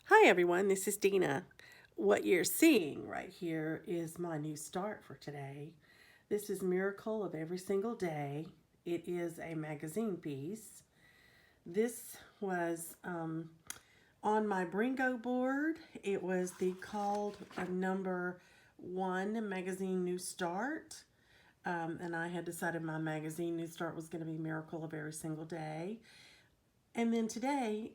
Hi everyone, this is Dina. What you're seeing right here is my new start for today. This is Miracle of Every Single Day. It is a magazine piece. This was on my Bringo board. It was the called number one magazine new start. And I had decided my magazine new start was going to be Miracle of Every Single Day. And then today,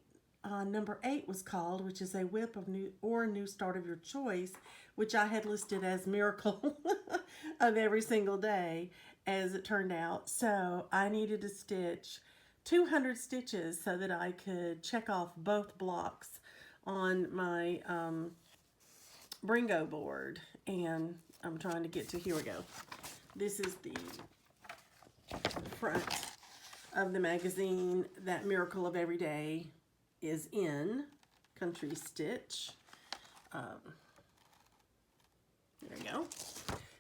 number 8 was called, which is a whip of new or a new start of your choice, which I had listed as miracle of every single day, as it turned out. So I needed to stitch 200 stitches so that I could check off both blocks on my Bringo board. And I'm trying to get to, here we go. This is the front of the magazine that Miracle of Every Day is in, Country Stitch. There you go.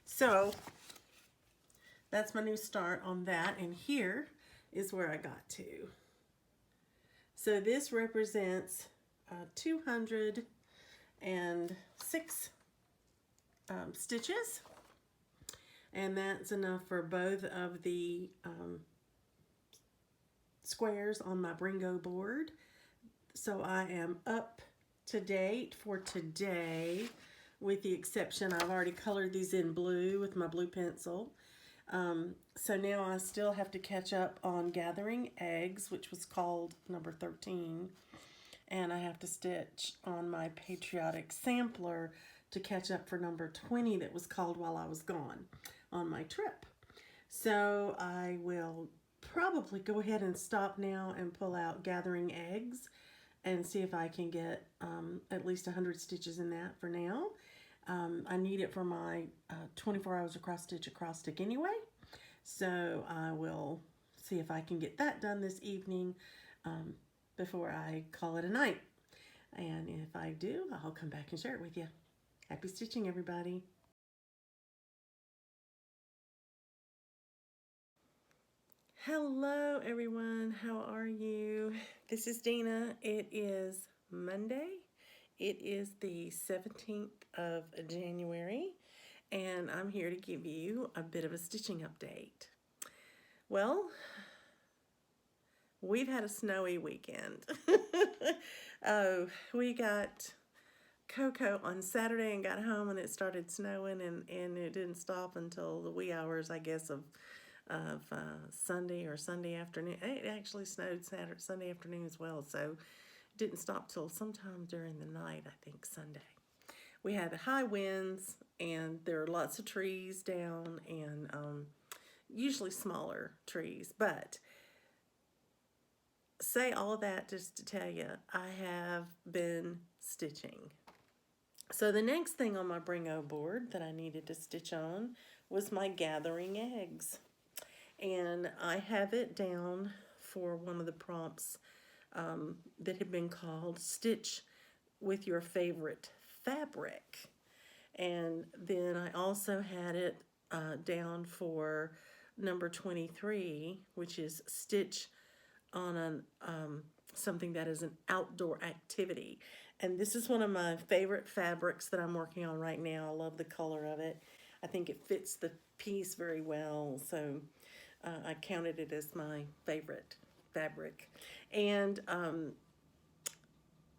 So that's my new start on that, and here is where I got to. So this represents 206 stitches, and that's enough for both of the squares on my Bringo board. So I am up to date for today, with the exception I've already colored these in blue with my blue pencil. So now I still have to catch up on gathering eggs, which was called number 13. And I have to stitch on my Patriotic sampler to catch up for number 20 that was called while I was gone on my trip. So I will probably go ahead and stop now and pull out gathering eggs and see if I can get at least 100 stitches in that for now. I need it for my 24 hours across stitch acrostic anyway. So I will see if I can get that done this evening before I call it a night. And if I do, I'll come back and share it with you. Happy stitching, everybody. Hello, everyone. How are you? This is Dina. It is Monday. It is the 17th of January, and I'm here to give you a bit of a stitching update. Well, we've had a snowy weekend. We got Coco on Saturday and got home and it started snowing, and it didn't stop until the wee hours, I guess, of Sunday or Sunday afternoon. It actually snowed Sunday afternoon as well, so it didn't stop till sometime during the night, I think Sunday. We had high winds, and there are lots of trees down, and usually smaller trees. But say all that just to tell you, I have been stitching. So the next thing on my Bringo board that I needed to stitch on was my gathering eggs. And I have it down for one of the prompts that had been called Stitch with Your Favorite Fabric. And then I also had it down for number 23, which is Stitch on something that is an outdoor activity. And this is one of my favorite fabrics that I'm working on right now. I love the color of it. I think it fits the piece very well. So I counted it as my favorite fabric. And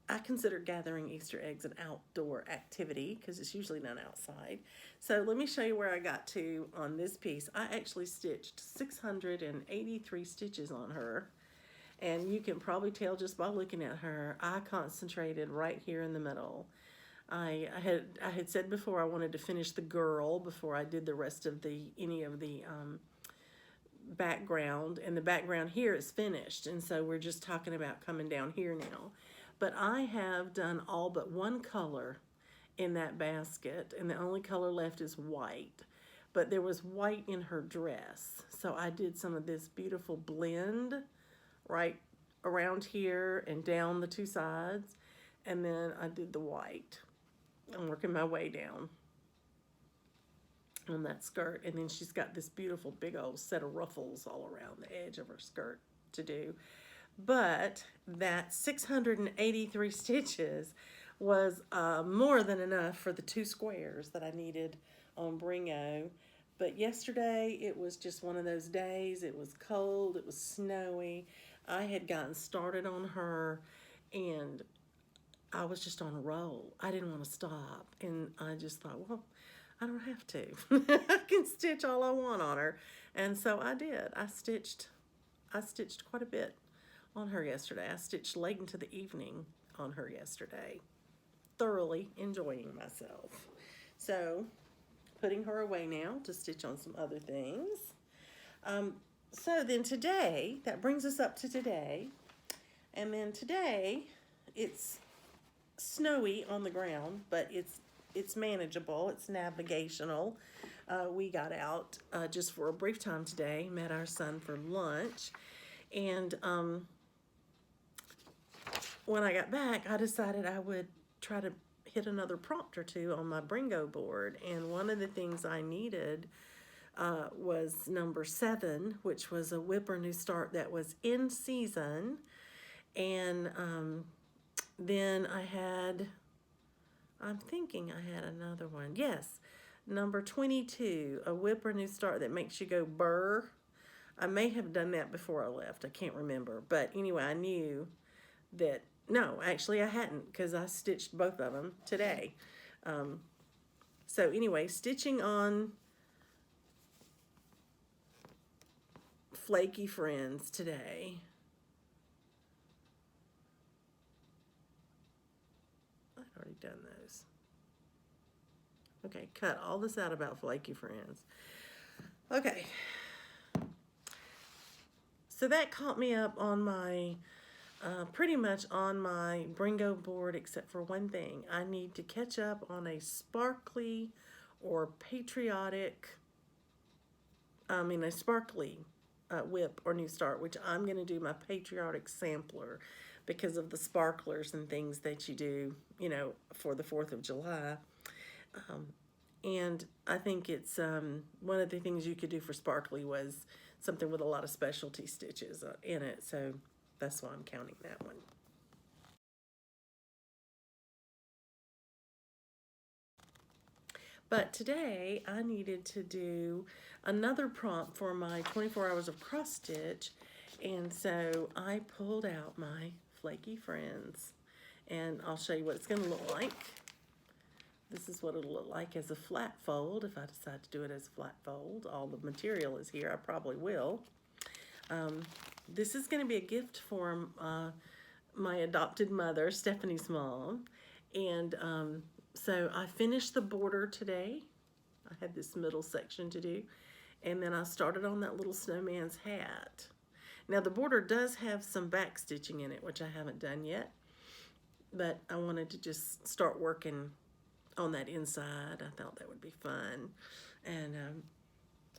I consider gathering Easter eggs an outdoor activity because it's usually done outside. So let me show you where I got to on this piece. I actually stitched 683 stitches on her. And you can probably tell just by looking at her, I concentrated right here in the middle. I had said before I wanted to finish the girl before I did the rest of any of the background, and the background here is finished, and so we're just talking about coming down here now. But I have done all but one color in that basket, and the only color left is white. But there was white in her dress, so I did some of this beautiful blend right around here and down the two sides, and then I did the white. I'm working my way down on that skirt, and then she's got this beautiful big old set of ruffles all around the edge of her skirt to do. But that 683 stitches was more than enough for the 2 squares that I needed on Bringo. But yesterday, it was just one of those days. It was cold, it was snowy. I had gotten started on her, and I was just on a roll. I didn't want to stop, and I just thought, well, I don't have to. I can stitch all I want on her. And so I did. I stitched quite a bit on her yesterday. I stitched late into the evening on her yesterday, thoroughly enjoying myself. So, putting her away now to stitch on some other things. So then today, that brings us up to today. And then today, it's snowy on the ground, but it's manageable. It's navigational. We got out just for a brief time today, met our son for lunch, and when I got back, I decided I would try to hit another prompt or two on my Bringo board, and one of the things I needed was number 7, which was a Whipper New Start that was in season, and then I'm thinking I had another one. Yes, number 22, a Whipper New Start that makes you go burr. I may have done that before I left. I can't remember. But anyway, I knew that, no, actually I hadn't, because I stitched both of them today. So anyway, stitching on Flaky Friends today. I've already done those. Okay, cut all this out about Flaky Friends. Okay. So that caught me up on my, pretty much on my Bringo board, except for one thing. I need to catch up on a sparkly or patriotic, a sparkly whip or New Start, which I'm going to do my patriotic sampler because of the sparklers and things that you do, for the 4th of July. And I think it's one of the things you could do for sparkly was something with a lot of specialty stitches in it. So that's why I'm counting that one. But today I needed to do another prompt for my 24 hours of cross stitch. And so I pulled out my Flaky Friends, and I'll show you what it's going to look like. This is what it'll look like as a flat fold, if I decide to do it as a flat fold. All the material is here. I probably will. This is going to be a gift for my adopted mother, Stephanie's mom. And so I finished the border today. I had this middle section to do. And then I started on that little snowman's hat. Now the border does have some back stitching in it, which I haven't done yet. But I wanted to just start working on that inside. I thought that would be fun. And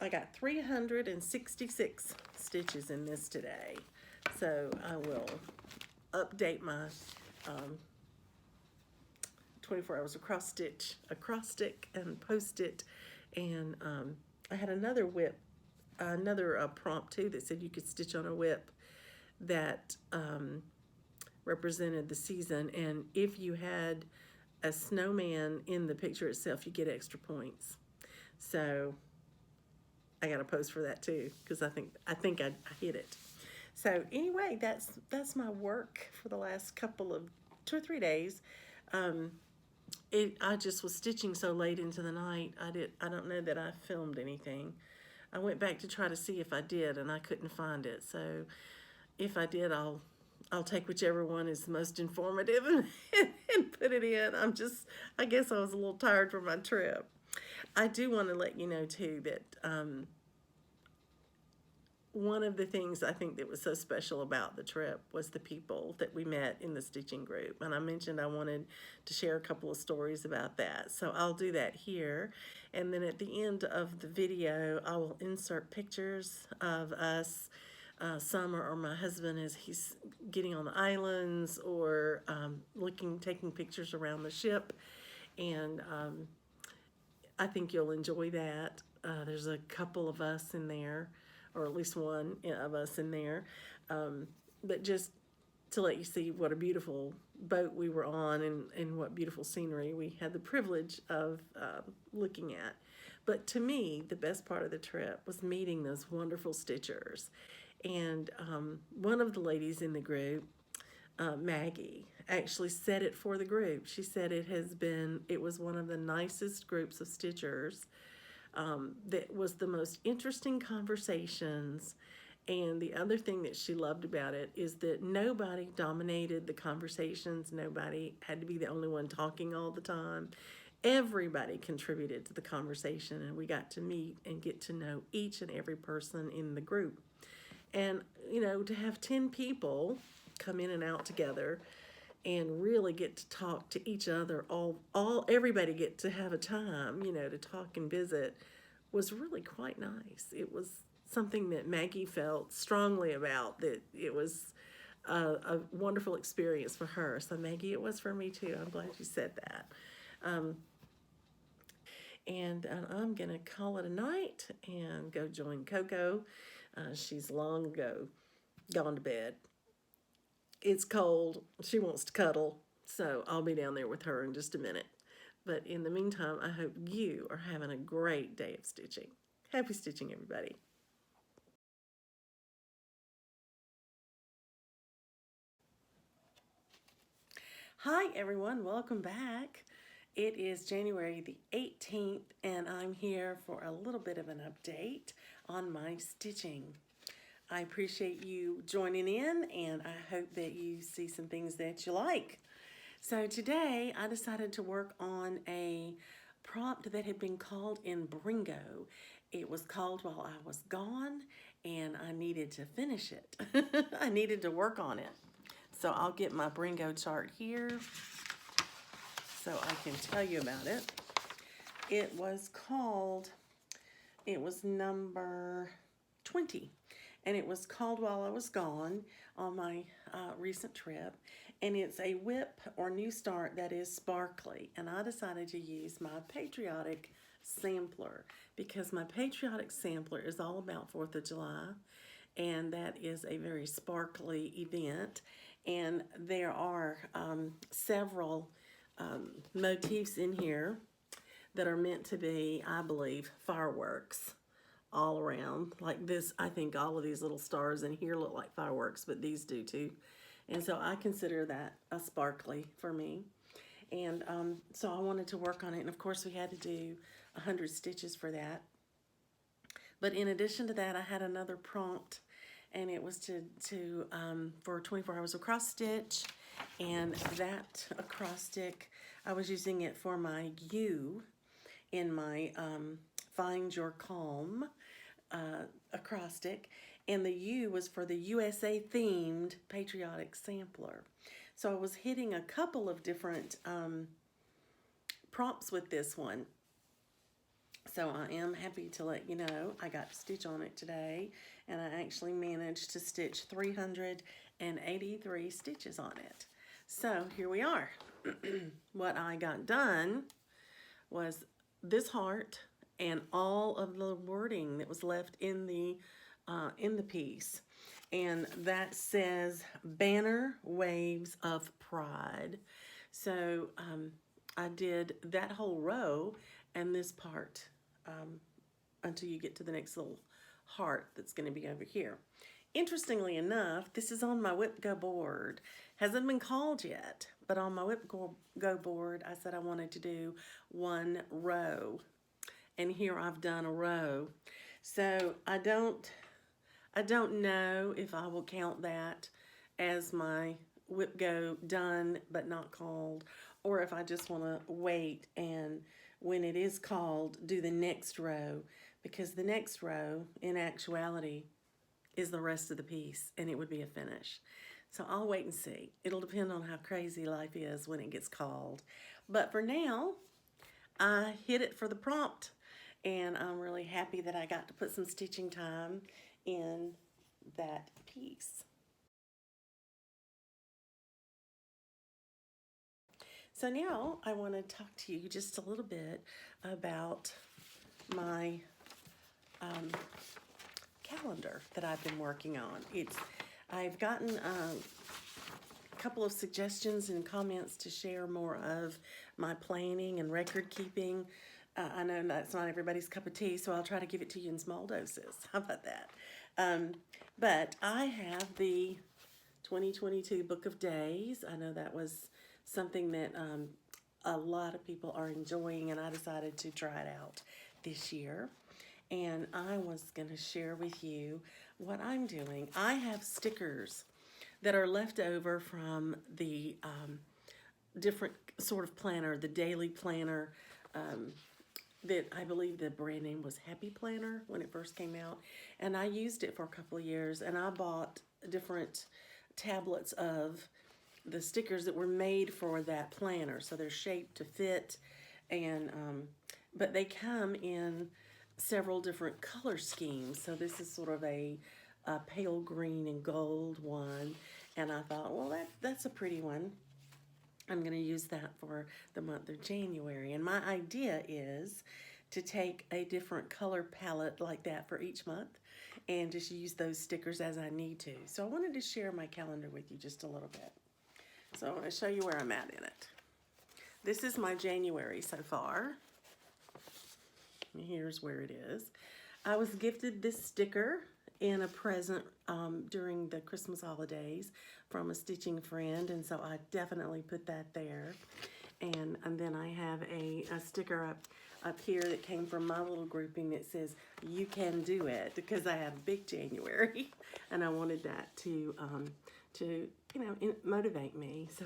I got 366 stitches in this today. So I will update my 24 hours acrostic and post it. And I had another whip, another prompt too that said you could stitch on a whip that represented the season. And if you had a snowman in the picture itself, you get extra points. So I got a post for that too, because I think I hit it. So anyway, that's my work for the last couple of 2 or 3 days. I just was stitching so late into the night. I don't know that I filmed anything. I went back to try to see if I did, and I couldn't find it. So if I did, I'll take whichever one is most informative and put it in. I guess I was a little tired from my trip. I do want to let you know too that one of the things I think that was so special about the trip was the people that we met in the stitching group. And I mentioned I wanted to share a couple of stories about that. So I'll do that here. And then at the end of the video, I will insert pictures of us, Summer or my husband as he's getting on the islands, or taking pictures around the ship. And I think you'll enjoy that. There's a couple of us in there, or at least one of us in there, but just to let you see what a beautiful boat we were on and what beautiful scenery we had the privilege of looking at. But to me, the best part of the trip was meeting those wonderful stitchers. And one of the ladies in the group, Maggie, actually said it for the group. She said it was one of the nicest groups of stitchers. That was the most interesting conversations. And the other thing that she loved about it is that nobody dominated the conversations. Nobody had to be the only one talking all the time. Everybody contributed to the conversation, and we got to meet and get to know each and every person in the group. And, to have 10 people come in and out together and really get to talk to each other, everybody get to have a time, to talk and visit, was really quite nice. It was something that Maggie felt strongly about, that it was a wonderful experience for her. So Maggie, it was for me too. I'm glad you said that. And I'm gonna call it a night and go join Coco. She's long ago gone to bed. It's cold. She wants to cuddle. So I'll be down there with her in just a minute. But in the meantime, I hope you are having a great day of stitching. Happy stitching, everybody. Hi, everyone. Welcome back. It is January the 18th, and I'm here for a little bit of an update on my stitching. I appreciate you joining in, and I hope that you see some things that you like. So today I decided to work on a prompt that had been called in Bringo. It was called while I was gone, and I needed to finish it. I needed to work on it. So I'll get my Bringo chart here so I can tell you about it. It was number 20. And it was called while I was gone on my recent trip. And it's a whip or new start that is sparkly. And I decided to use my Patriotic sampler because my Patriotic sampler is all about 4th of July. And that is a very sparkly event. And there are several motifs in here that are meant to be, I believe, fireworks all around. Like this, I think all of these little stars in here look like fireworks, but these do too. And so I consider that a sparkly for me. And so I wanted to work on it. And of course we had to do 100 stitches for that. But in addition to that, I had another prompt, and it was for 24 hours across stitch. And that acrostic, I was using it for my U in my Find Your Calm acrostic, and the U was for the USA themed Patriotic sampler. So I was hitting a couple of different prompts with this one. So I am happy to let you know I got to stitch on it today, and I actually managed to stitch 383 stitches on it. So here we are. What I got done was this heart and all of the wording that was left in the piece, and that says Banner Waves of Pride. So I did that whole row and this part until you get to the next little heart that's going to be over here. Interestingly enough, this is on my Whip Go board. Hasn't been called yet, but on my Whip Go board, I said I wanted to do one row. And here I've done a row. So I don't know if I will count that as my Whip Go done but not called, or if I just want to wait and when it is called, do the next row, because the next row, in actuality, is the rest of the piece, and it would be a finish. So I'll wait and see. It'll depend on how crazy life is when it gets called. But for now, I hit it for the prompt, and I'm really happy that I got to put some stitching time in that piece. So now I want to talk to you just a little bit about my calendar that I've been working on. I've gotten couple of suggestions and comments to share more of my planning and record keeping. I know that's not everybody's cup of tea, so I'll try to give it to you in small doses. How about that? But I have the 2022 Book of Days. I know that was something that a lot of people are enjoying, and I decided to try it out this year. And I was going to share with you what I'm doing. I have stickers that are left over from the different sort of planner, the daily planner, that I believe the brand name was Happy Planner when it first came out. And I used it for a couple of years, and I bought different tablets of the stickers that were made for that planner. So they're shaped to fit, and but they come in several different color schemes. So this is sort of a pale green and gold one. And I thought, well, that's a pretty one. I'm going to use that for the month of January. And my idea is to take a different color palette like that for each month and just use those stickers as I need to. So I wanted to share my calendar with you just a little bit. So I want to show you where I'm at in it. This is my January so far. And here's where it is. I was gifted this sticker in a present during the Christmas holidays from a stitching friend, and so I definitely put that there. And then I have a sticker up here that came from my little grouping that says "You can do it," because I have a big January, and I wanted that to motivate me. So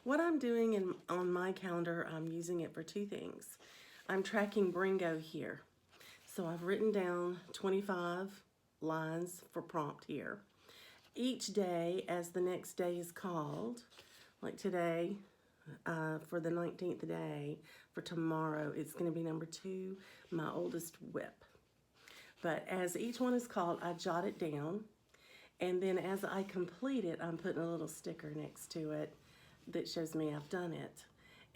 what I'm doing on my calendar, I'm using it for two things. I'm tracking Bringo here. So I've written down 25 lines for prompt here. Each day, as the next day is called, like today, for the 19th day, for tomorrow, it's going to be number 2, my oldest whip. But as each one is called, I jot it down, and then as I complete it, I'm putting a little sticker next to it that shows me I've done it,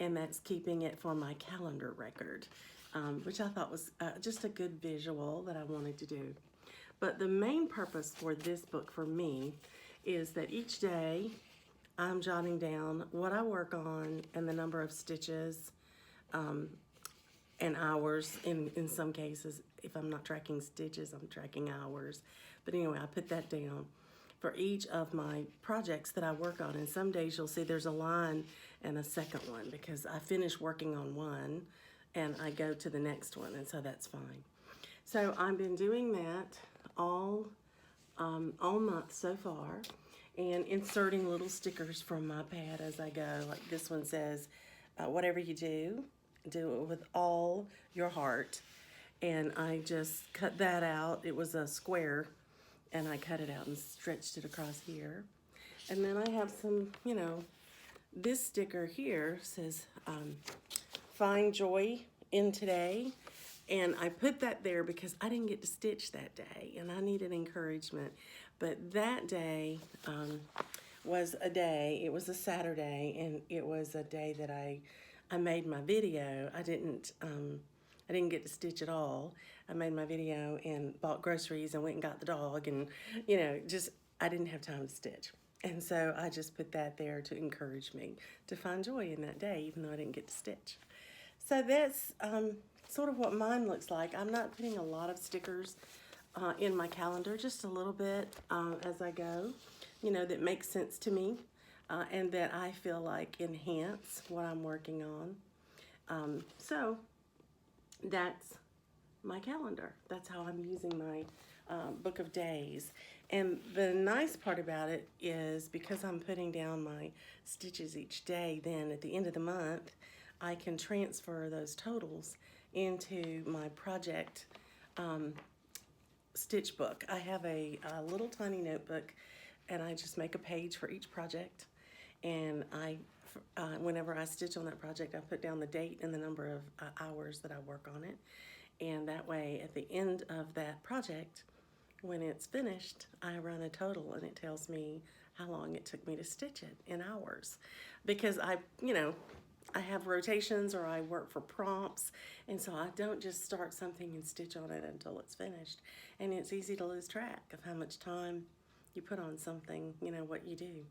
and that's keeping it for my calendar record, which I thought was just a good visual that I wanted to do. But the main purpose for this book for me is that each day I'm jotting down what I work on and the number of stitches and hours. In some cases, if I'm not tracking stitches, I'm tracking hours. But anyway, I put that down for each of my projects that I work on. And some days you'll see there's a line and a second one because I finish working on one and I go to the next one, and so that's fine. So I've been doing that all month so far, and inserting little stickers from my pad as I go. Like this one says, whatever you do, do it with all your heart. And I just cut that out. It was a square, and I cut it out and stretched it across here. And then I have some, this sticker here says, find joy in today. And I put that there because I didn't get to stitch that day, and I needed encouragement. But that day was a day, it was a Saturday, and it was a day that I made my video. I didn't get to stitch at all. I made my video and bought groceries and went and got the dog, and I didn't have time to stitch. And so I just put that there to encourage me to find joy in that day, even though I didn't get to stitch. So that's sort of what mine looks like. I'm not putting a lot of stickers in my calendar, just a little bit as I go, that makes sense to me and that I feel like enhance what I'm working on. So that's my calendar. That's how I'm using my book of days. And the nice part about it is because I'm putting down my stitches each day, then at the end of the month, I can transfer those totals into my project stitch book. I have a little tiny notebook, and I just make a page for each project, and whenever I stitch on that project, I put down the date and the number of hours that I work on it, and that way at the end of that project, when it's finished, I run a total and it tells me how long it took me to stitch it in hours, because I have rotations or I work for prompts, and so I don't just start something and stitch on it until it's finished. And it's easy to lose track of how much time you put on something, you know, what you do.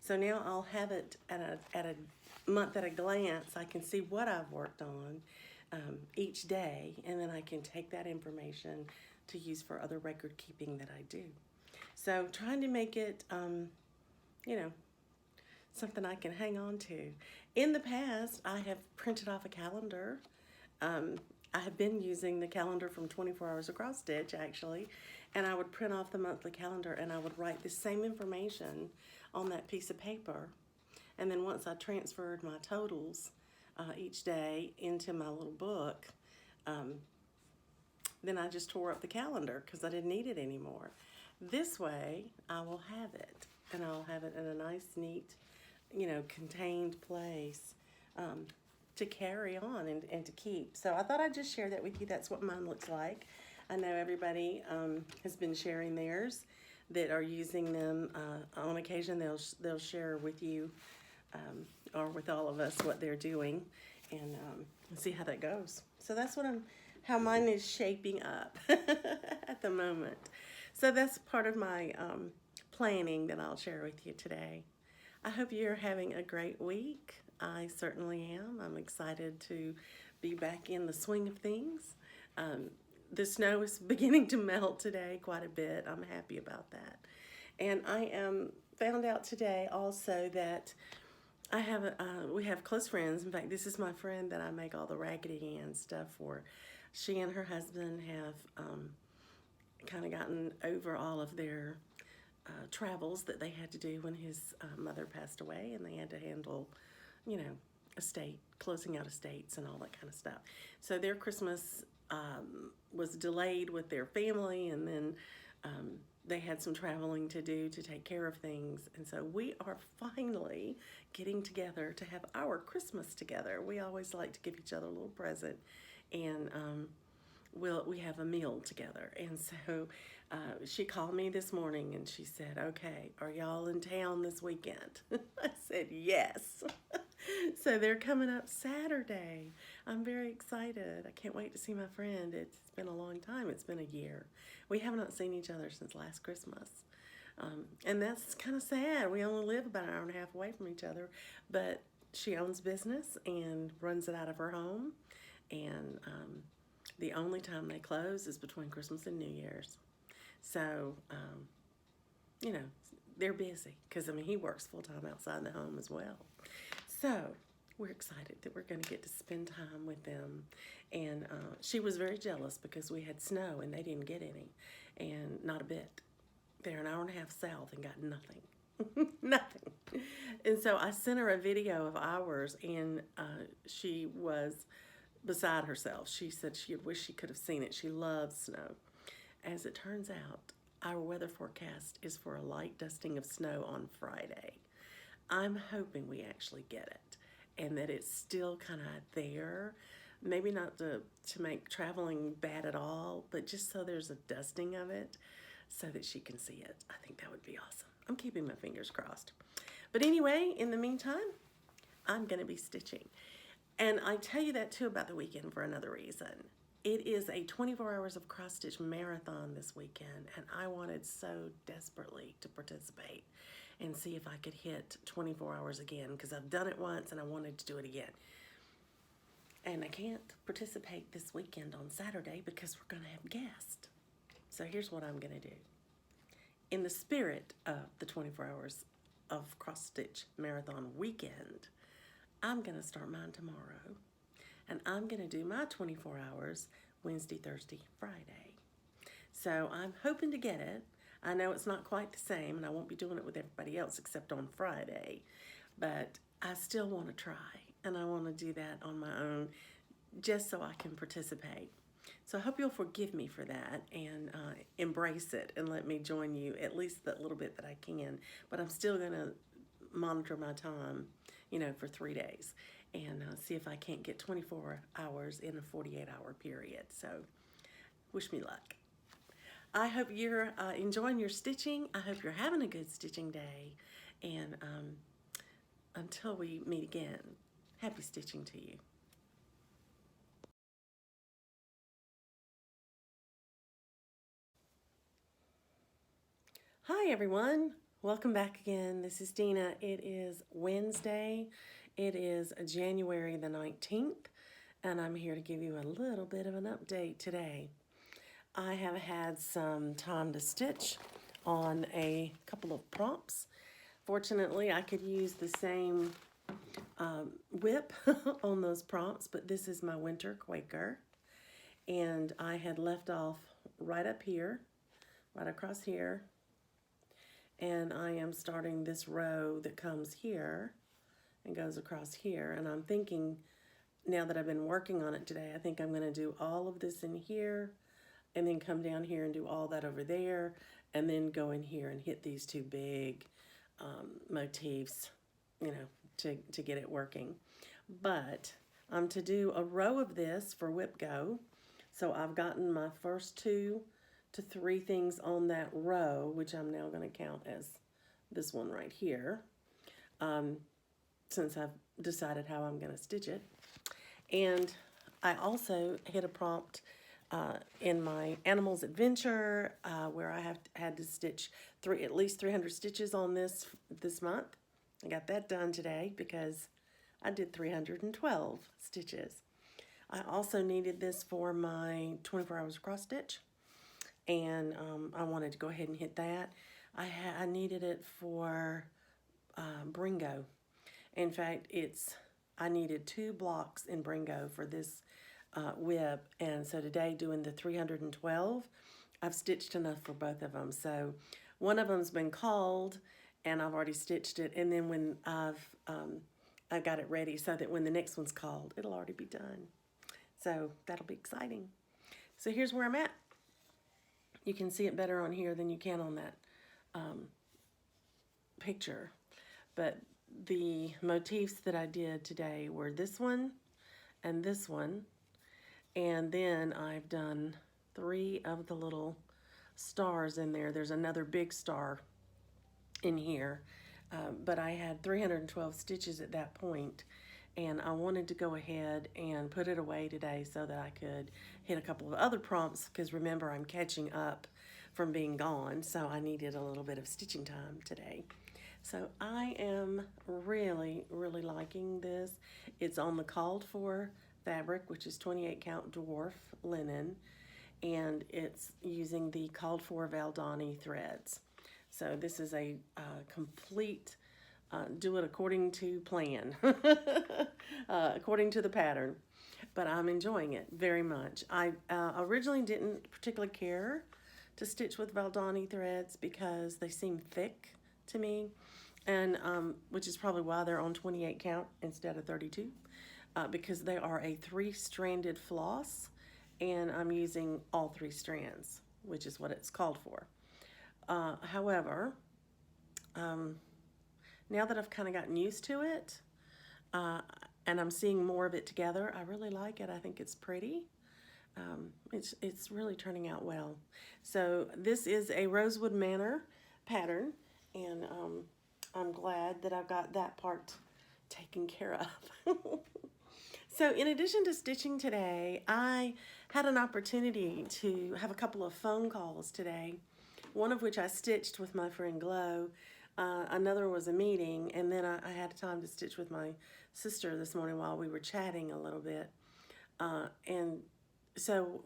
So now I'll have it at a month at a glance. I can see what I've worked on each day, and then I can take that information to use for other record keeping that I do. So trying to make it, you know, something I can hang on to. In the past, I have printed off a calendar. I have been using the calendar from 24 Hours of Cross Stitch, actually, and I would print off the monthly calendar and I would write the same information on that piece of paper. And then once I transferred my totals each day into my little book, then I just tore up the calendar because I didn't need it anymore. This way, I will have it, and I'll have it in a nice, neat, you know, contained place to carry on and to keep. So I thought I'd just share that with you. That's what mine looks like. I know everybody has been sharing theirs that are using them. On occasion, they'll share with you or with all of us what they're doing, and see how that goes. So that's how mine is shaping up at the moment. So that's part of my planning that I'll share with you today. I hope you're having a great week. I certainly am. I'm excited to be back in the swing of things. The snow is beginning to melt today quite a bit. I'm happy about that. And I found out today also that we have close friends. In fact, this is my friend that I make all the Raggedy Ann stuff for. She and her husband have kind of gotten over all of their travels that they had to do when his mother passed away, and they had to handle, you know, closing out estates and all that kind of stuff. So their Christmas was delayed with their family, and then they had some traveling to do to take care of things. And so we are finally getting together to have our Christmas together. We always like to give each other a little present, and we have a meal together. And so she called me this morning and she said, "Okay, are y'all in town this weekend?" I said, "Yes." So they're coming up Saturday. I'm very excited. I can't wait to see my friend. It's been a long time. It's been a year. We have not seen each other since last Christmas. And that's kind of sad. We only live about an hour and a half away from each other, but she owns business and runs it out of her home. And the only time they close is between Christmas and New Year's. So, you know, they're busy because, I mean, he works full-time outside the home as well. So we're excited that we're going to get to spend time with them. And she was very jealous because we had snow and they didn't get any, and not a bit. They're an hour and a half south and got nothing. Nothing. And so I sent her a video of ours, and she was beside herself. She said she had wished she could have seen it. She loves snow. As it turns out, our weather forecast is for a light dusting of snow on Friday. I'm hoping we actually get it, and that it's still kind of there. Maybe not to make traveling bad at all, but just so there's a dusting of it so that she can see it. I think that would be awesome. I'm keeping my fingers crossed. But anyway, in the meantime, I'm going to be stitching. And I tell you that too about the weekend for another reason. It is a 24 Hours of Cross Stitch marathon this weekend, and I wanted so desperately to participate and see if I could hit 24 hours again, because I've done it once and I wanted to do it again. And I can't participate this weekend on Saturday because we're going to have guests. So here's what I'm going to do. In the spirit of the 24 Hours of Cross Stitch marathon weekend, I'm going to start mine tomorrow. And I'm going to do my 24 hours Wednesday, Thursday, Friday. So I'm hoping to get it. I know it's not quite the same, and I won't be doing it with everybody else except on Friday. But I still want to try, and I want to do that on my own just so I can participate. So I hope you'll forgive me for that and embrace it and let me join you at least that little bit that I can. But I'm still going to monitor my time, you know, for 3 days and see if I can't get 24 hours in a 48-hour period. So wish me luck. I hope you're enjoying your stitching. I hope you're having a good stitching day. And until we meet again, happy stitching to you. Hi everyone, welcome back again. This is Dina. It is Wednesday. It is January the 19th, and I'm here to give you a little bit of an update today. I have had some time to stitch on a couple of prompts. Fortunately, I could use the same whip on those prompts, but this is my winter Quaker, and I had left off right up here, right across here, and I am starting this row that comes here and goes across here, and I'm thinking, now that I've been working on it today, I think I'm going to do all of this in here and then come down here and do all that over there, and then go in here and hit these two big motifs, you know, to get it working. But I'm to do a row of this for Whip Go, so I've gotten my first 2 to 3 things on that row, which I'm now going to count as this one right here, since I've decided how I'm going to stitch it. And I also hit a prompt in my Animals Adventure where I had to stitch at least 300 stitches on this month. I got that done today because I did 312 stitches. I also needed this for my 24 hours cross stitch, and I wanted to go ahead and hit that. I needed it for Bringo. In fact, I needed 2 blocks in Bringo for this whip, and so today, doing the 312, I've stitched enough for both of them. So one of them's been called, and I've already stitched it, and then when I've got it ready so that when the next one's called, it'll already be done. So that'll be exciting. So here's where I'm at. You can see it better on here than you can on that picture. But the motifs that I did today were this one and this one. And then I've done 3 of the little stars in there. There's another big star in here. But I had 312 stitches at that point, and I wanted to go ahead and put it away today so that I could hit a couple of other prompts, because remember, I'm catching up from being gone, so I needed a little bit of stitching time today. So I am really, really liking this. It's on the called for fabric, which is 28 count dwarf linen, and it's using the called for Valdani threads. So this is a complete do it according to plan, according to the pattern. But I'm enjoying it very much. I originally didn't particularly care to stitch with Valdani threads because they seem thick to me, and which is probably why they're on 28 count instead of 32, because they are a 3-stranded floss, and I'm using all 3 strands, which is what it's called for. However, now that I've kind of gotten used to it, and I'm seeing more of it together, I really like it. I think it's pretty. It's really turning out well. So this is a Rosewood Manor pattern, and I'm glad that I've got that part taken care of. So in addition to stitching today, I had an opportunity to have a couple of phone calls today, one of which I stitched with my friend Glow. Another was a meeting, and then I had time to stitch with my sister this morning while we were chatting a little bit. And so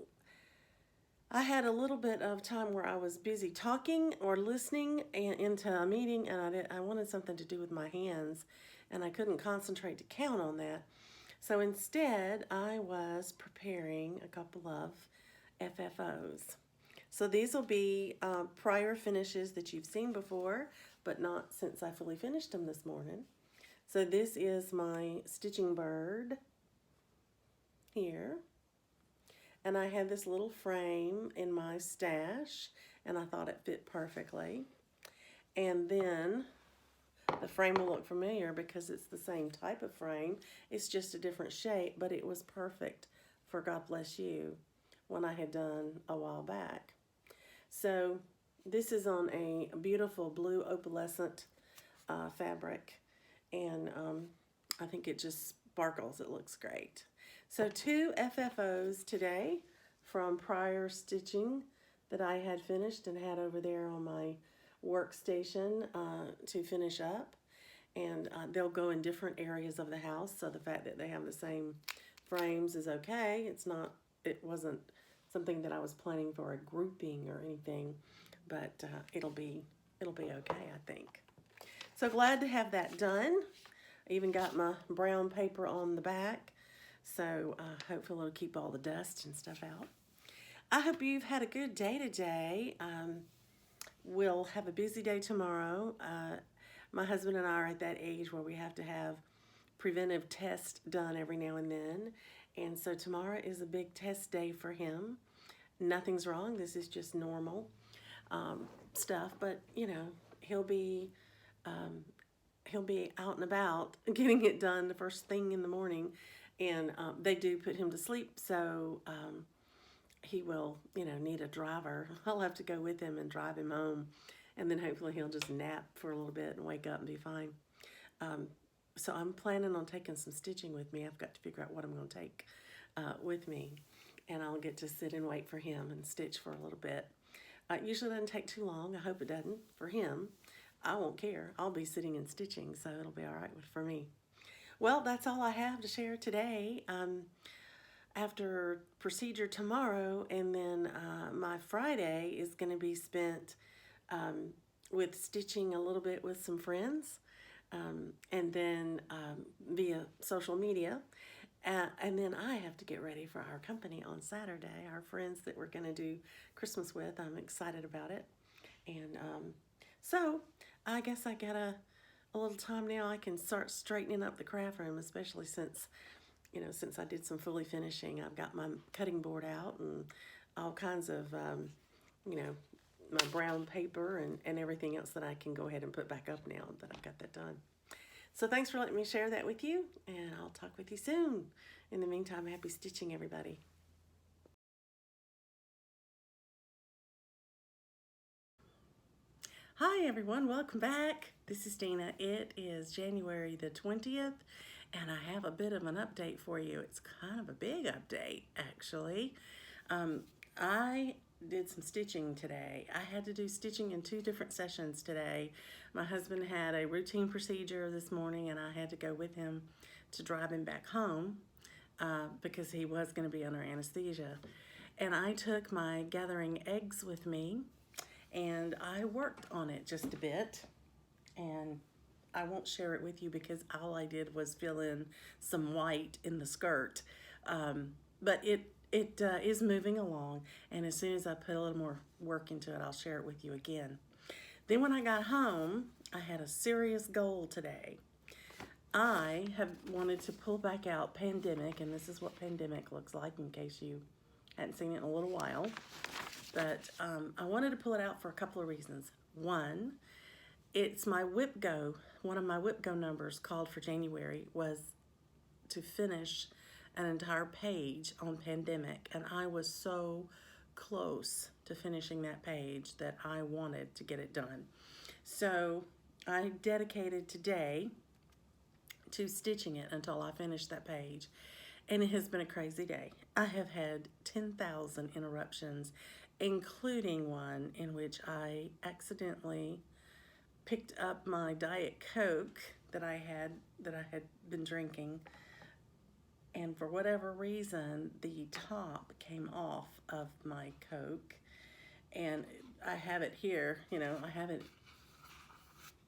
I had a little bit of time where I was busy talking or listening into a meeting, and I wanted something to do with my hands, and I couldn't concentrate to count on that. So instead, I was preparing a couple of FFOs. So these will be prior finishes that you've seen before, but not since I fully finished them this morning. So this is my stitching bird here. And I had this little frame in my stash, and I thought it fit perfectly. And then the frame will look familiar because it's the same type of frame. It's just a different shape, but it was perfect for God Bless You, one I had done a while back. So this is on a beautiful blue opalescent fabric, and I think it just sparkles. It looks great. So 2 FFOs today from prior stitching that I had finished and had over there on my workstation to finish up. And they'll go in different areas of the house. So the fact that they have the same frames is okay. It wasn't something that I was planning for a grouping or anything, but it'll be okay, I think. So glad to have that done. I even got my brown paper on the back, so hopefully it'll keep all the dust and stuff out. I hope you've had a good day today. We'll have a busy day tomorrow. My husband and I are at that age where we have to have preventive tests done every now and then. And so tomorrow is a big test day for him. Nothing's wrong. This is just normal stuff. But, you know, he'll be out and about getting it done the first thing in the morning. And they do put him to sleep. So he will, you know, need a driver. I'll have to go with him and drive him home. And then hopefully he'll just nap for a little bit and wake up and be fine. So I'm planning on taking some stitching with me. I've got to figure out what I'm going to take with me. And I'll get to sit and wait for him and stitch for a little bit. Usually doesn't take too long. I hope it doesn't. For him, I won't care. I'll be sitting and stitching, so it'll be all right for me. Well, that's all I have to share today. After procedure tomorrow, and then my Friday is going to be spent with stitching a little bit with some friends, and then via social media. And then I have to get ready for our company on Saturday, our friends that we're going to do Christmas with. I'm excited about it. And so I guess I got a little time now. I can start straightening up the craft room, especially since, you know, since I did some fully finishing. I've got my cutting board out and all kinds of, you know, my brown paper and everything else that I can go ahead and put back up now that I've got that done. So thanks for letting me share that with you, and I'll talk with you soon. In the meantime, happy stitching, everybody. Hi, everyone. Welcome back. This is Dina. It is January the 20th, and I have a bit of an update for you. It's kind of a big update, actually. I did some stitching today. I had to do stitching in 2 different sessions today. My husband had a routine procedure this morning, and I had to go with him to drive him back home because he was going to be under anesthesia. And I took my gathering eggs with me, and I worked on it just a bit. And I won't share it with you because all I did was fill in some white in the skirt. But it is moving along, and as soon as I put a little more work into it, I'll share it with you again. Then when I got home, I had a serious goal today. I have wanted to pull back out Pandemic, and this is what Pandemic looks like in case you hadn't seen it in a little while. But I wanted to pull it out for a couple of reasons. One, it's my whip go. One of my whip go numbers called for January was to finish an entire page on Pandemic, and I was so close to finishing that page that I wanted to get it done. So I dedicated today to stitching it until I finished that page, and it has been a crazy day. I have had 10,000 interruptions, including one in which I accidentally picked up my Diet Coke that I had been drinking, and for whatever reason, the top came off of my Coke, and I have it here, you know, I have it,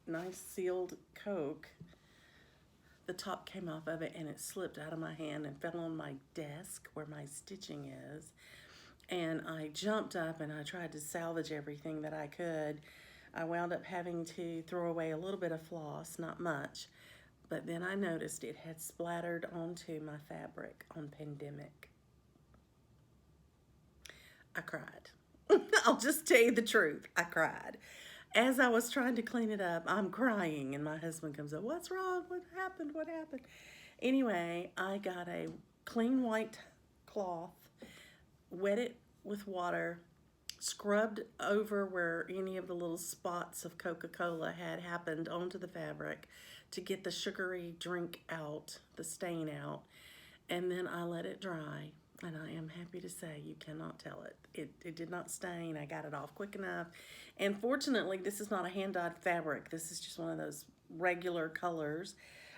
nice sealed Coke. The top came off of it, and it slipped out of my hand and fell on my desk where my stitching is, and I jumped up and I tried to salvage everything that I could. I wound up having to throw away a little bit of floss, not much. But then I noticed it had splattered onto my fabric on Pandemic. I cried. I'll just tell you the truth. I cried. As I was trying to clean it up, I'm crying, and my husband comes up, "What's wrong? What happened? What happened?" Anyway, I got a clean white cloth, wet it with water, scrubbed over where any of the little spots of Coca-Cola had happened onto the fabric to get the sugary drink out, the stain out, and then I let it dry. And I am happy to say you cannot tell it. It did not stain. I got it off quick enough. And fortunately, this is not a hand-dyed fabric. This is just one of those regular colors.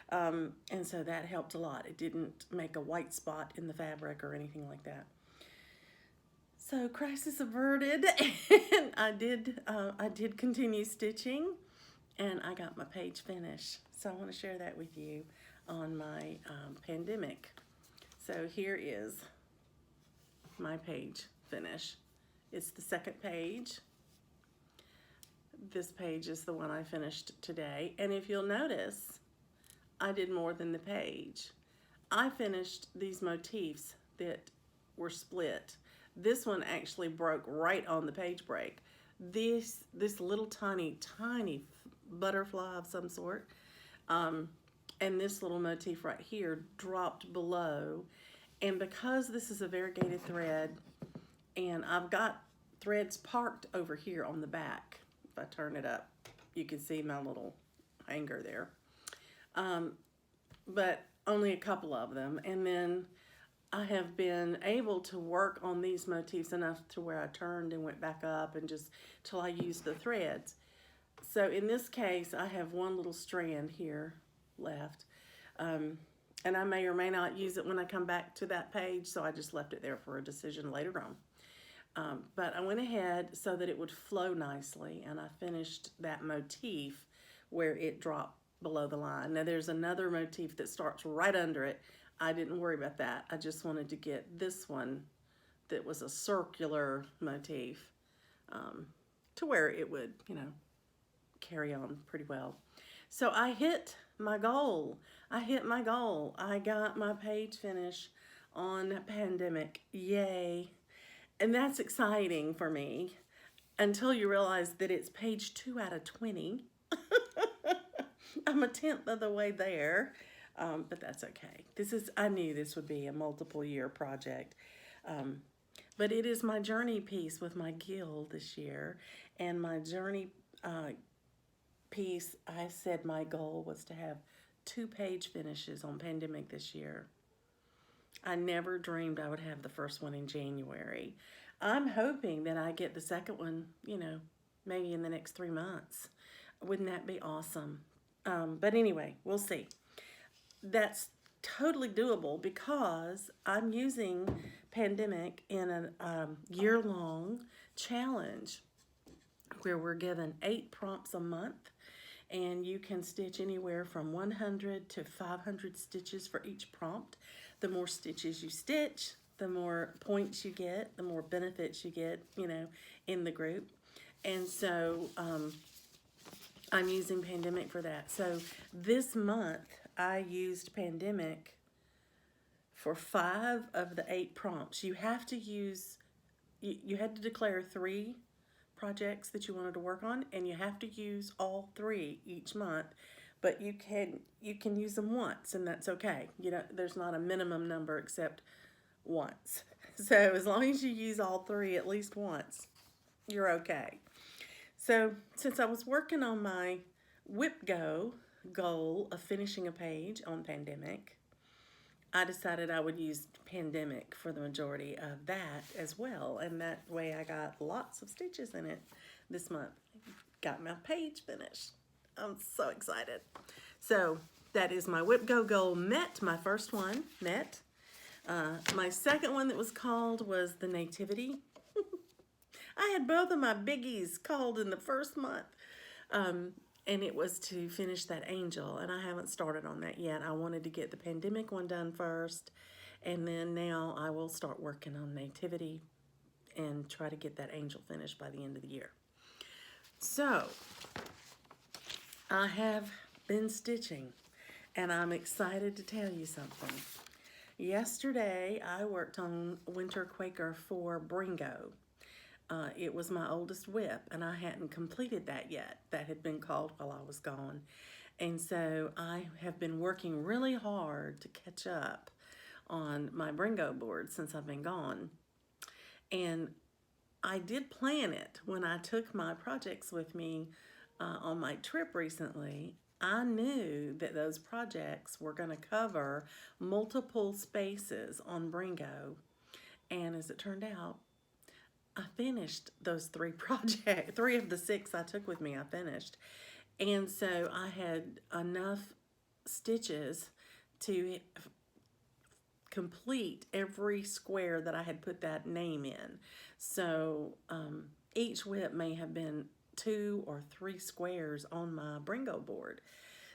And so that helped a lot. It didn't make a white spot in the fabric or anything like that. So crisis averted, and I did continue stitching, and I got my page finished. So I want to share that with you on my pandemic. So here is my page finish. It's the second page. This page is the one I finished today. And if you'll notice, I did more than the page. I finished these motifs that were split. This one actually broke right on the page break. This little tiny butterfly of some sort, and this little motif right here dropped below. And because this is a variegated thread, and I've got threads parked over here on the back, if I turn it up, you can see my little hanger there. But only a couple of them. And then I have been able to work on these motifs enough to where I turned and went back up and just till I used the threads. So in this case, I have one little strand here left. And I may or may not use it when I come back to that page, so I just left it there for a decision later on. But I went ahead so that it would flow nicely, and I finished that motif where it dropped below the line. Now there's another motif that starts right under it. I didn't worry about that. I just wanted to get this one that was a circular motif to where it would, carry on pretty well. So I hit my goal. I got my page finish on pandemic. Yay. And that's exciting for me until you realize that it's page 2 out of 20. I'm a 10th of the way there, but that's okay. I knew this would be a multiple year project. But it is my journey piece with my guild this year. And my journey piece, I said my goal was to have 2 page finishes on pandemic this year. I never dreamed I would have the first one in January. I'm hoping that I get the second one, maybe in the next 3 months. Wouldn't that be awesome? But anyway, we'll see. That's totally doable because I'm using pandemic in a year-long challenge where we're given 8 prompts a month, and you can stitch anywhere from 100 to 500 stitches for each prompt. The more stitches you stitch, the more points you get, the more benefits you get, in the group. And so I'm using pandemic for that. So this month I used pandemic for 5 of the 8 prompts. You have to use, you had to declare 3 projects that you wanted to work on, and you have to use all 3 each month, but you can use them once, and that's okay. There's not a minimum number except once. So as long as you use all 3 at least once, you're okay. So since I was working on my whip go goal of finishing a page on pandemic, I decided I would use pandemic for the majority of that as well. And that way I got lots of stitches in it this month. Got my page finished. I'm so excited. So that is my whip go goal met. My first one met. My second one that was called was the nativity. I had both of my biggies called in the first month. And it was to finish that angel, and I haven't started on that yet. I wanted to get the pandemic one done first, and then now I will start working on nativity and try to get that angel finished by the end of the year. So I have been stitching, and I'm excited to tell you something. Yesterday I worked on Winter Quaker for Bringo. It was my oldest whip, and I hadn't completed that yet. That had been called while I was gone. And so I have been working really hard to catch up on my Bringo board since I've been gone. And I did plan it when I took my projects with me on my trip recently. I knew that those projects were going to cover multiple spaces on Bringo. And as it turned out, I finished those 3 projects. 3 of the 6 I took with me, I finished. And so I had enough stitches to complete every square that I had put that name in. So each whip may have been 2 or 3 squares on my Bringo board.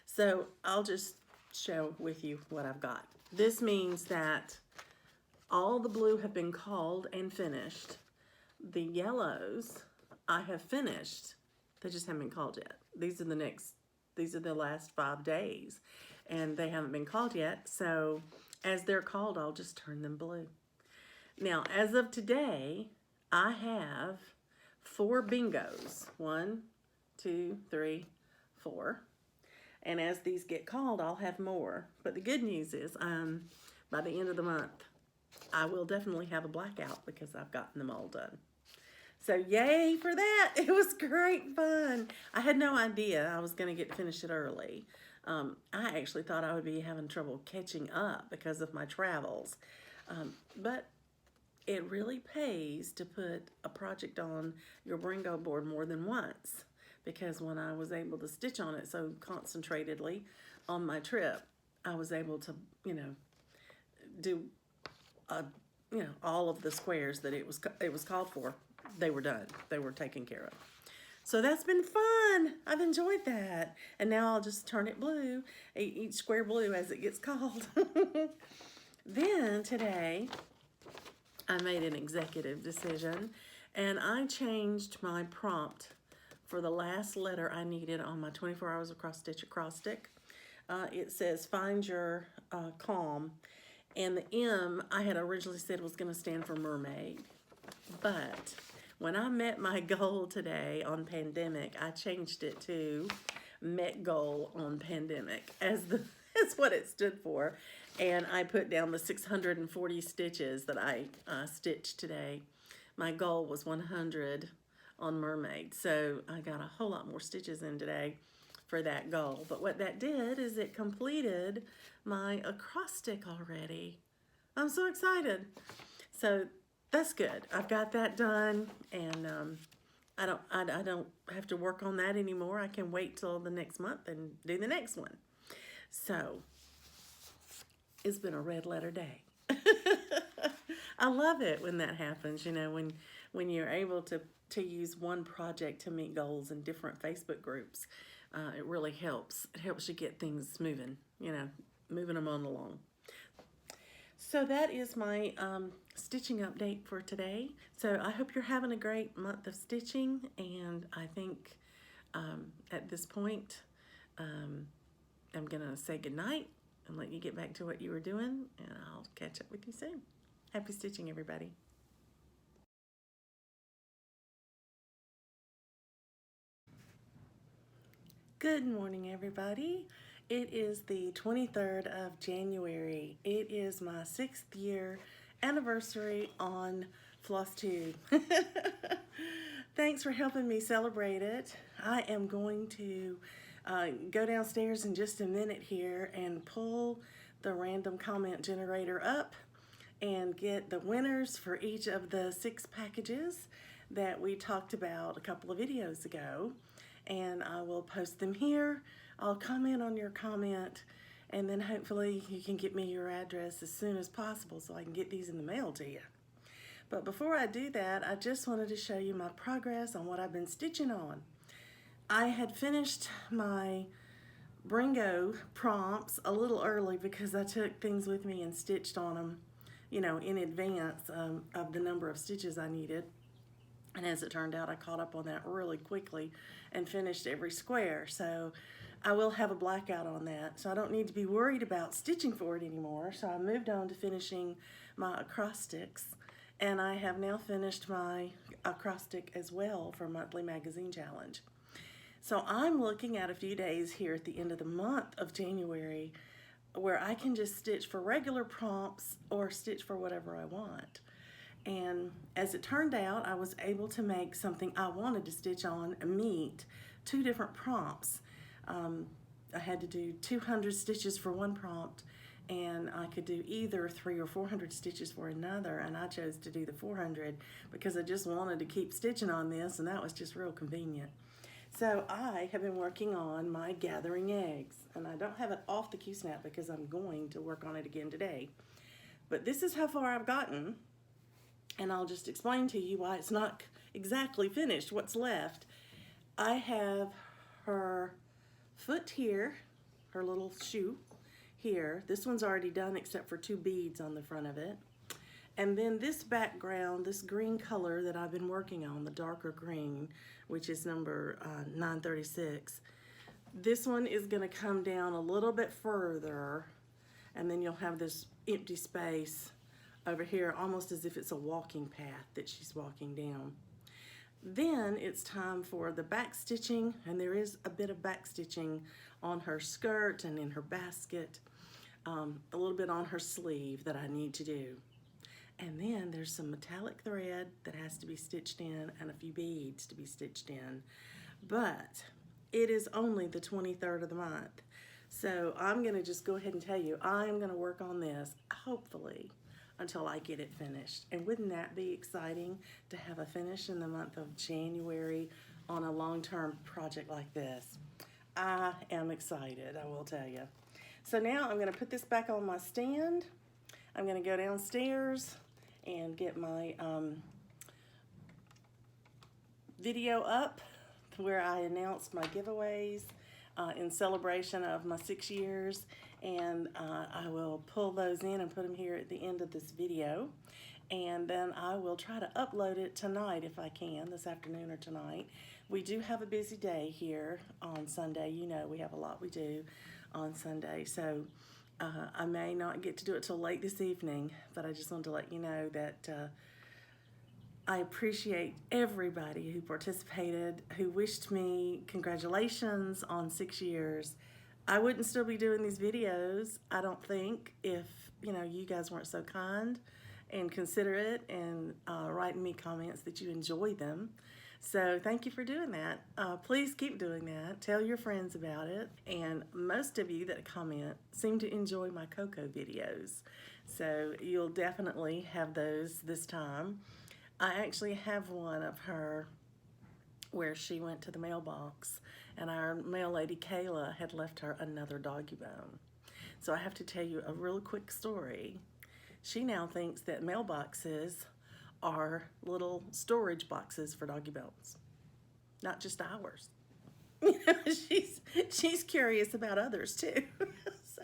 So I'll just show with you what I've got. This means that all the blue have been called and finished. The yellows I have finished. They just haven't been called yet. These are the last 5 days, and they haven't been called yet. So as they're called, I'll just turn them blue. Now, as of today, I have 4 bingos. 1, 2, 3, 4. And as these get called, I'll have more. But the good news is, by the end of the month, I will definitely have a blackout because I've gotten them all done. So yay for that. It was great fun. I had no idea I was going to get to finish it early. I actually thought I would be having trouble catching up because of my travels. But it really pays to put a project on your Bringo board more than once, because when I was able to stitch on it so concentratedly on my trip, I was able to, do, all of the squares that it was called for. They were done. They were taken care of. So that's been fun. I've enjoyed that. And now I'll just turn it blue, each square blue as it gets called. Then today, I made an executive decision, and I changed my prompt for the last letter I needed on my 24 hours of cross stitch acrostic. It says find your calm, and the M I had originally said was going to stand for mermaid, but when I met my goal today on pandemic, I changed it to met goal on pandemic as what it stood for, and I put down the 640 stitches that I stitched today. My goal was 100 on mermaid, so I got a whole lot more stitches in today for that goal. But what that did is it completed my acrostic already. I'm so excited. So that's good. I've got that done, and I don't have to work on that anymore. I can wait till the next month and do the next one. So it's been a red letter day. I love it when that happens, when you're able to use one project to meet goals in different Facebook groups. It really helps. It helps you get things moving, moving them on along. So that is my stitching update for today. So I hope you're having a great month of stitching, and I think at this point I'm gonna say goodnight and let you get back to what you were doing, and I'll catch up with you soon. Happy stitching, everybody. Good morning, everybody. It is the 23rd of January. It is my 6th year anniversary on FlossTube. Thanks for helping me celebrate it. I am going to go downstairs in just a minute here and pull the random comment generator up and get the winners for each of the 6 packages that we talked about a couple of videos ago. And I will post them here. I'll comment on your comment, and then hopefully you can get me your address as soon as possible so I can get these in the mail to you. But before I do that, I just wanted to show you my progress on what I've been stitching on. I had finished my Bringo prompts a little early because I took things with me and stitched on them, in advance of the number of stitches I needed. And as it turned out, I caught up on that really quickly and finished every square. So I will have a blackout on that. So I don't need to be worried about stitching for it anymore. So I moved on to finishing my acrostics. And I have now finished my acrostic as well for Monthly Magazine Challenge. So I'm looking at a few days here at the end of the month of January where I can just stitch for regular prompts or stitch for whatever I want. And as it turned out, I was able to make something I wanted to stitch on meet 2 different prompts. I had to do 200 stitches for one prompt and I could do either 300 or 400 stitches for another, and I chose to do the 400 because I just wanted to keep stitching on this, and that was just real convenient. So I have been working on my gathering eggs, and I don't have it off the Q-snap because I'm going to work on it again today. But this is how far I've gotten, and I'll just explain to you why it's not exactly finished, what's left. I have her foot here, her little shoe here. This one's already done except for 2 beads on the front of it. And then this background, this green color that I've been working on, the darker green, which is number 936, this one is going to come down a little bit further, and then you'll have this empty space over here, almost as if it's a walking path that she's walking down. Then it's time for the back stitching, and there is a bit of back stitching on her skirt and in her basket, a little bit on her sleeve that I need to do. And then there's some metallic thread that has to be stitched in and a few beads to be stitched in. But it is only the 23rd of the month. So I'm going to just go ahead and tell you, I'm going to work on this, hopefully, until I get it finished. And wouldn't that be exciting to have a finish in the month of January on a long-term project like this? I am excited, I will tell you. So now I'm going to put this back on my stand. I'm going to go downstairs and get my video up to where I announced my giveaways in celebration of my 6 years, and I will pull those in and put them here at the end of this video, and then I will try to upload it tonight if I can, this afternoon or tonight. We do have a busy day here on Sunday. You know, we have a lot we do on Sunday, so I may not get to do it till late this evening, but I just wanted to let you know that I appreciate everybody who participated, who wished me congratulations on 6 years. I wouldn't still be doing these videos, I don't think, if you guys weren't so kind and considerate and writing me comments that you enjoy them. So thank you for doing that. Please keep doing that. Tell your friends about it. And most of you that comment seem to enjoy my Coco videos. So you'll definitely have those this time. I actually have one of her where she went to the mailbox and our mail lady Kayla had left her another doggy bone. So I have to tell you a real quick story. She now thinks that mailboxes are little storage boxes for doggy bones, not just ours. She's curious about others too. So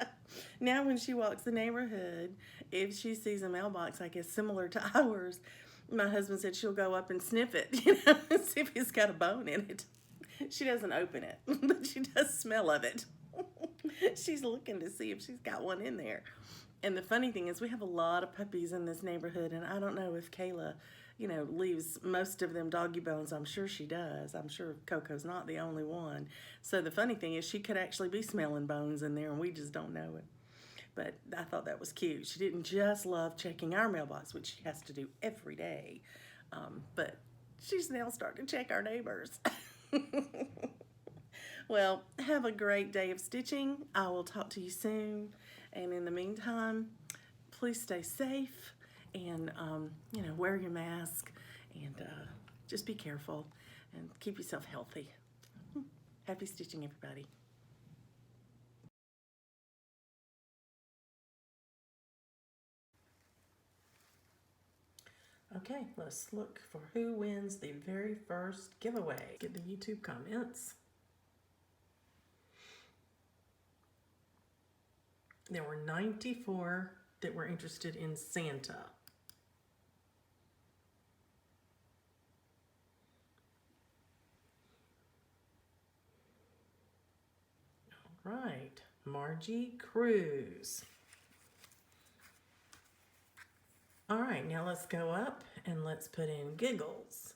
now when she walks the neighborhood, if she sees a mailbox, I guess similar to ours, my husband said she'll go up and sniff it, and see if it's got a bone in it. She doesn't open it, but she does smell of it. She's looking to see if she's got one in there. And the funny thing is we have a lot of puppies in this neighborhood, and I don't know if Kayla, leaves most of them doggy bones. I'm sure she does. I'm sure Coco's not the only one. So the funny thing is she could actually be smelling bones in there, and we just don't know it. But I thought that was cute. She didn't just love checking our mailbox, which she has to do every day, but she's now starting to check our neighbors. Well, have a great day of stitching. I will talk to you soon. And in the meantime, please stay safe and, wear your mask and just be careful and keep yourself healthy. Happy stitching, everybody. Okay, let's look for who wins the very first giveaway. Get the YouTube comments. There were 94 that were interested in Santa. All right, Margie Cruz. All right, now let's go up and let's put in Giggles.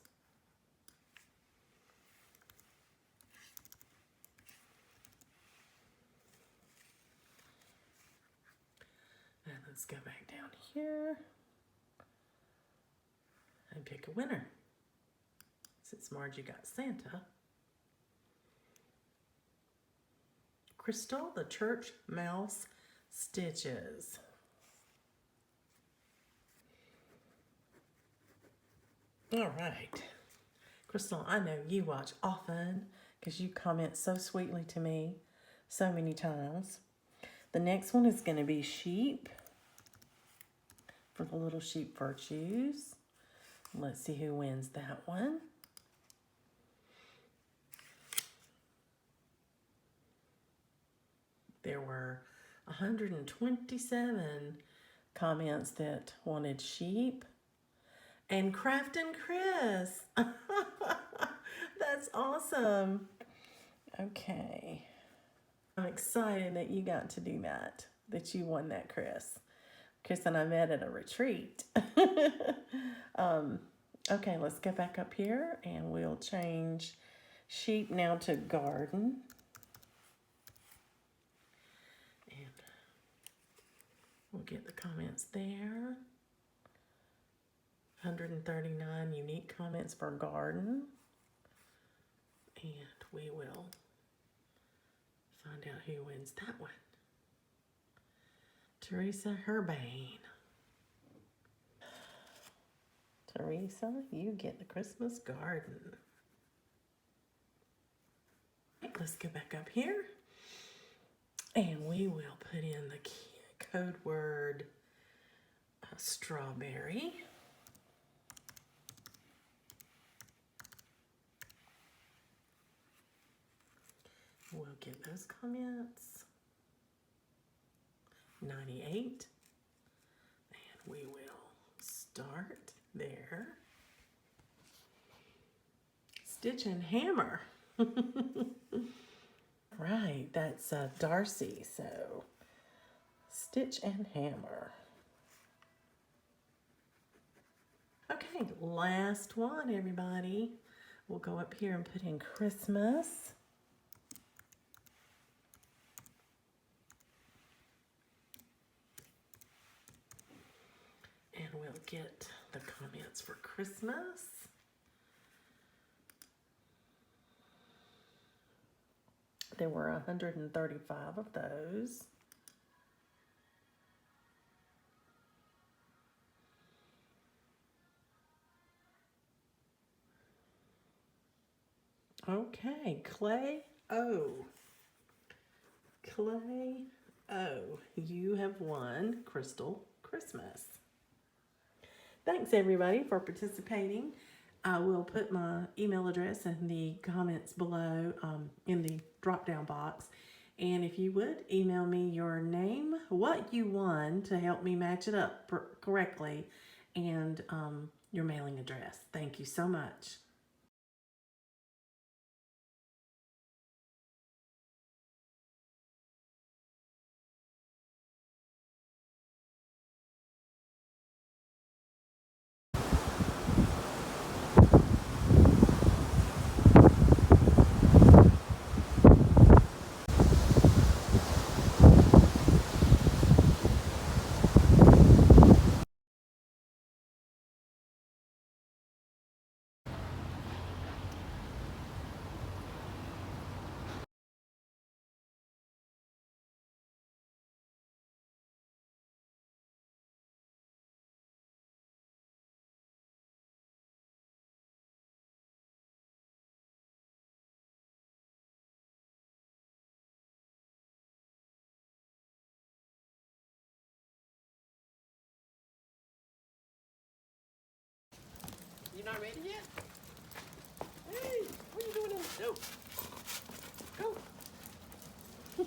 And let's go back down here and pick a winner. Since Margie got Santa. Crystal, the Church Mouse stitches. All right. Crystal, I know you watch often because you comment so sweetly to me so many times. The next one is going to be sheep for the little sheep virtues. Let's see who wins that one. There were 127 comments that wanted sheep. And KraftnKris. That's awesome. Okay. I'm excited that you got to do that you won that, Chris. Chris and I met at a retreat. Okay, let's get back up here and we'll change sheep now to garden. And we'll get the comments there. 139 unique comments for garden. And we will find out who wins that one. Teraesa Herban. Teraesa, you get the Christmas garden. Let's go back up here. And we will put in the code word strawberry. We'll get those comments. 98. And we will start there. Stitch and hammer. Right, that's Darcy. So stitch and hammer. Okay, last one, everybody. We'll go up here and put in Christmas. And we'll get the comments for Christmas. There were 135 of those. Okay, Clay O. Clay O, you have won Crystal Christmas. Thanks everybody for participating. I will put my email address in the comments below in the drop down box. And if you would email me your name, what you won to help me match it up correctly, and your mailing address. Thank you so much. You not ready yet? Hey, what are you doing in the stove? Go. We're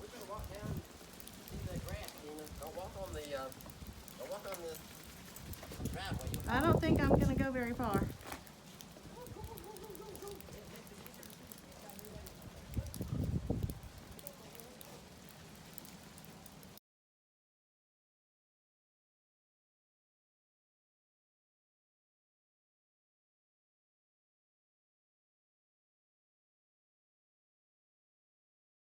gonna walk down in the grass, Tina. Don't walk on the driveway. I don't think I'm gonna go very far.